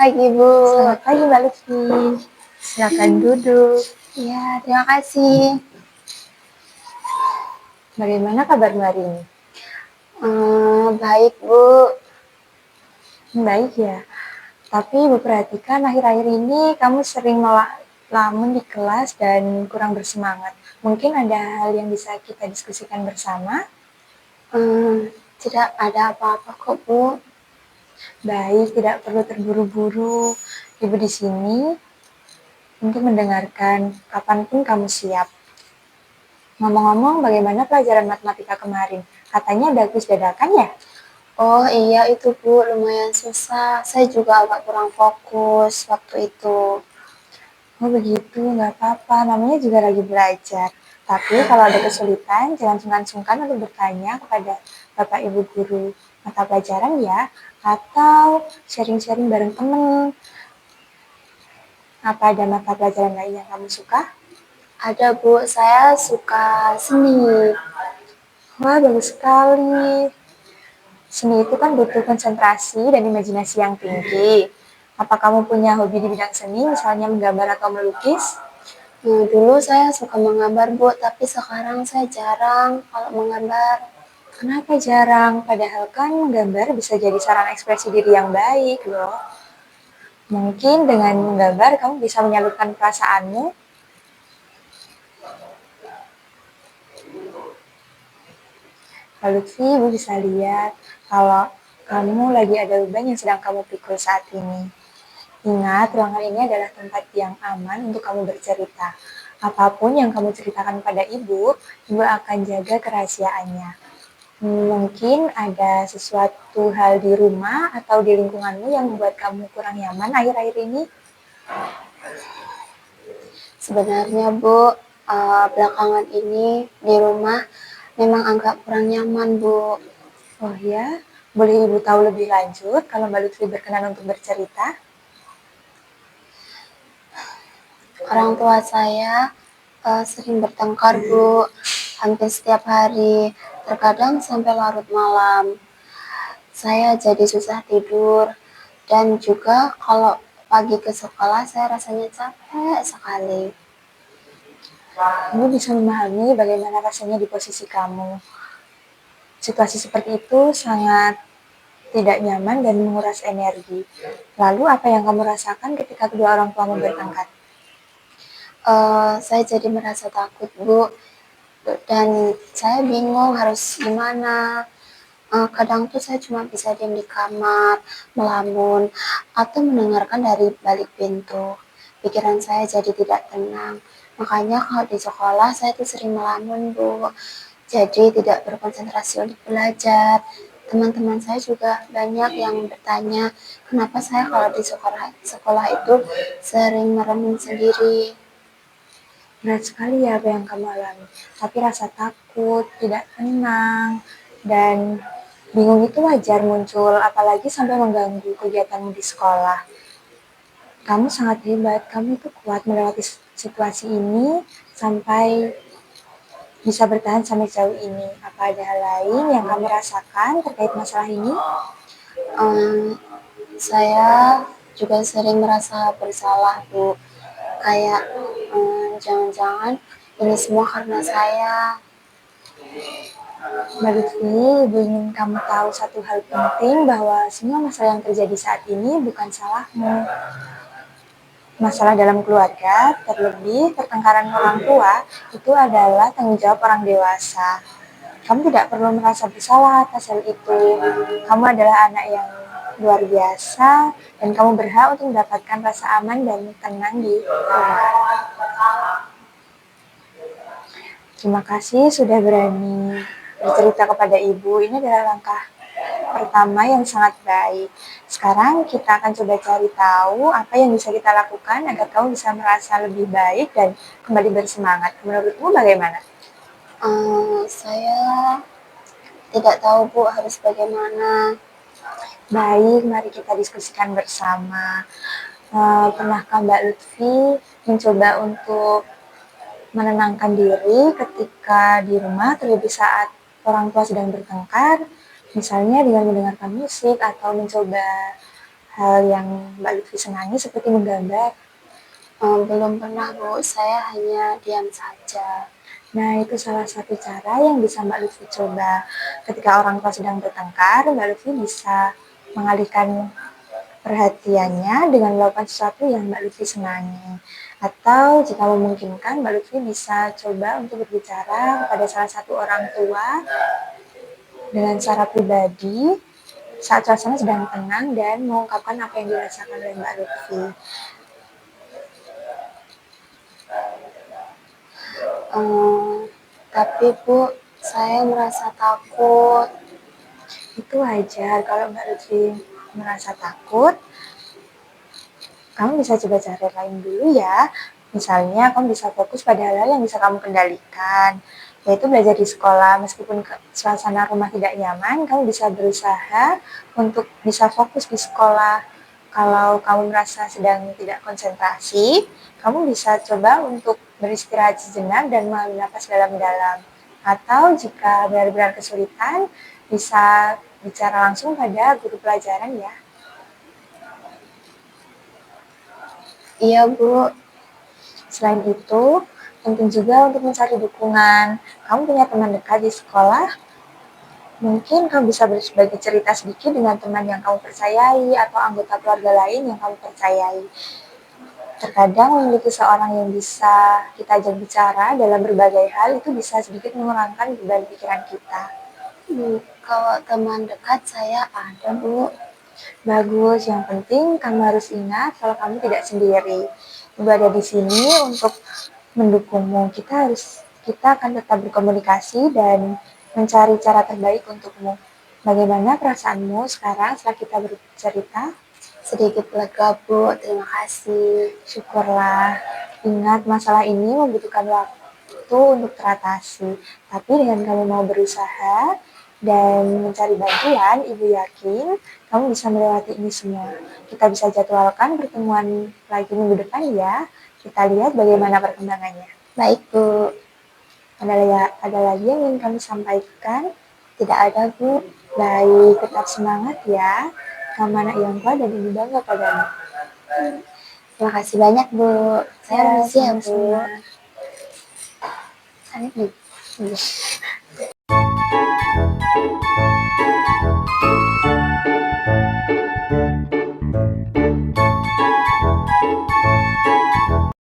pagi, Bu. Selamat pagi Mbak Lutfi. Silakan duduk. Iya, terima kasih. Bagaimana kabar hari ini? Baik, Bu. Baik ya. Tapi Ibu perhatikan akhir-akhir ini kamu sering melamun di kelas dan kurang bersemangat. Mungkin ada hal yang bisa kita diskusikan bersama? Tidak ada apa-apa kok, Bu. Baik, tidak perlu terburu-buru. Ibu di sini untuk mendengarkan kapanpun kamu siap. Ngomong-ngomong, bagaimana pelajaran matematika kemarin? Katanya ada kuis dadakan ya? Oh iya itu, Bu. Lumayan susah. Saya juga agak kurang fokus waktu itu. Oh begitu, nggak apa-apa. Namanya juga lagi belajar. Tapi kalau ada kesulitan, jangan sungkan-sungkan untuk bertanya kepada Bapak Ibu Guru mata pelajaran ya. Atau sharing-sharing bareng temen. Apa ada mata pelajaran lain yang kamu suka? Ada, Bu. Saya suka seni. Wah, bagus sekali. Seni itu kan butuh konsentrasi dan imajinasi yang tinggi. Apa kamu punya hobi di bidang seni, misalnya menggambar atau melukis? Dulu saya suka menggambar, Bu. Tapi sekarang saya jarang kalau menggambar. Kenapa jarang? Padahal kan menggambar bisa jadi sarana ekspresi diri yang baik loh. Mungkin dengan menggambar kamu bisa menyalurkan perasaanmu. Lalu sih Ibu bisa lihat kalau kamu lagi ada beban yang sedang kamu pikul saat ini. Ingat, ruangan ini adalah tempat yang aman untuk kamu bercerita. Apapun yang kamu ceritakan pada ibu akan jaga kerahasiaannya. Mungkin ada sesuatu hal di rumah atau di lingkunganmu yang membuat kamu kurang nyaman akhir-akhir ini? Sebenarnya, Bu, belakangan ini di rumah memang agak kurang nyaman, Bu. Oh ya, boleh Ibu tahu lebih lanjut kalau Mbak Lutfi berkenan untuk bercerita? Orang tua saya sering bertengkar, Bu, hampir setiap hari, terkadang sampai larut malam. Saya jadi susah tidur, dan juga kalau pagi ke sekolah saya rasanya capek sekali. Ibu bisa memahami bagaimana rasanya di posisi kamu. Situasi seperti itu sangat tidak nyaman dan menguras energi. Lalu apa yang kamu rasakan ketika kedua orang tuamu bertengkar? Saya jadi merasa takut, Bu, dan saya bingung harus gimana. Kadang tuh saya cuma bisa diam di kamar, melamun, atau mendengarkan dari balik pintu. Pikiran saya jadi tidak tenang. Makanya kalau di sekolah saya tuh sering melamun, Bu. Jadi tidak berkonsentrasi untuk belajar. Teman-teman saya juga banyak yang bertanya, kenapa saya kalau di sekolah itu sering merenung sendiri. Berat sekali ya apa yang kamu alami. Tapi rasa takut, tidak tenang, dan bingung itu wajar muncul, apalagi sampai mengganggu kegiatanmu di sekolah. Kamu sangat hebat, kamu itu kuat melewati situasi ini sampai bisa bertahan sampai jauh ini. Apa ada hal lain yang kamu rasakan terkait masalah ini? Saya juga sering merasa bersalah, Bu. Kayak jangan-jangan ini semua karena saya. Mbak Lutfi, Ibu ingin kamu tahu satu hal penting bahwa semua masalah yang terjadi saat ini bukan salahmu. Masalah dalam keluarga, terlebih pertengkaran orang tua, itu adalah tanggung jawab orang dewasa. Kamu tidak perlu merasa bersalah atas hal itu. Kamu adalah anak yang luar biasa dan kamu berhak untuk mendapatkan rasa aman dan tenang di rumah. Terima kasih sudah berani bercerita kepada ibu. Ini adalah langkah pertama yang sangat baik. Sekarang kita akan coba cari tahu apa yang bisa kita lakukan agar kamu bisa merasa lebih baik dan kembali bersemangat. Menurutmu bagaimana? Saya tidak tahu, Bu, harus bagaimana. Baik, mari kita diskusikan bersama. Pernahkah Mbak Lutfi mencoba untuk menenangkan diri ketika di rumah, terlebih saat orang tua sedang bertengkar, misalnya dengan mendengarkan musik atau mencoba hal yang Mbak Lutfi senangi seperti menggambar? Belum pernah, Bu. Saya hanya diam saja. Nah, itu salah satu cara yang bisa Mbak Lutfi coba. Ketika orang tua sedang bertengkar, Mbak Lutfi bisa mengalihkan perhatiannya dengan melakukan sesuatu yang Mbak Lutfi senangi. Atau jika memungkinkan, Mbak Lutfi bisa coba untuk berbicara kepada salah satu orang tua dengan secara pribadi saat suasana sedang tenang dan mengungkapkan apa yang dirasakan oleh Mbak Lutfi. Tapi Bu, saya merasa takut. Itu wajar kalau Mbak Lutfi merasa takut. Kamu bisa coba cari lain dulu ya. Misalnya kamu bisa fokus pada hal-hal yang bisa kamu kendalikan, yaitu belajar di sekolah. Meskipun suasana rumah tidak nyaman, kamu bisa berusaha untuk bisa fokus di sekolah. Kalau kamu merasa sedang tidak konsentrasi, kamu bisa coba untuk beristirahat sejenak dan mengambil napas dalam-dalam. Atau jika benar-benar kesulitan, bisa bicara langsung pada guru pelajaran ya. Iya, Bu. Selain itu, penting juga untuk mencari dukungan. Kamu punya teman dekat di sekolah? Mungkin kamu bisa berbagi cerita sedikit dengan teman yang kamu percayai atau anggota keluarga lain yang kamu percayai. Terkadang memiliki seorang yang bisa kita ajak bicara dalam berbagai hal itu bisa sedikit mengurangkan beban pikiran kita. Kalau teman dekat saya ada, Bu. Bagus, yang penting kamu harus ingat kalau kamu tidak sendiri. Ibu ada di sini untuk mendukungmu. Kita akan tetap berkomunikasi dan mencari cara terbaik untukmu. Bagaimana perasaanmu sekarang setelah kita bercerita? Sedikit lega, Bu. Terima kasih. Syukurlah. Ingat, masalah ini membutuhkan waktu untuk teratasi. Tapi dengan kamu mau berusaha dan mencari bantuan, Ibu yakin kamu bisa melewati ini semua. Kita bisa jadwalkan pertemuan lagi minggu depan ya. Kita lihat bagaimana perkembangannya. Baik, Bu. Ada lagi yang ingin kami sampaikan? Tidak ada, Bu. Baik, tetap semangat ya. Kamu anak yang kuat dan Ibu bangga padamu. Terima kasih banyak, Bu. Saya permisi ya, Bu. sama-sama. Sanit nih.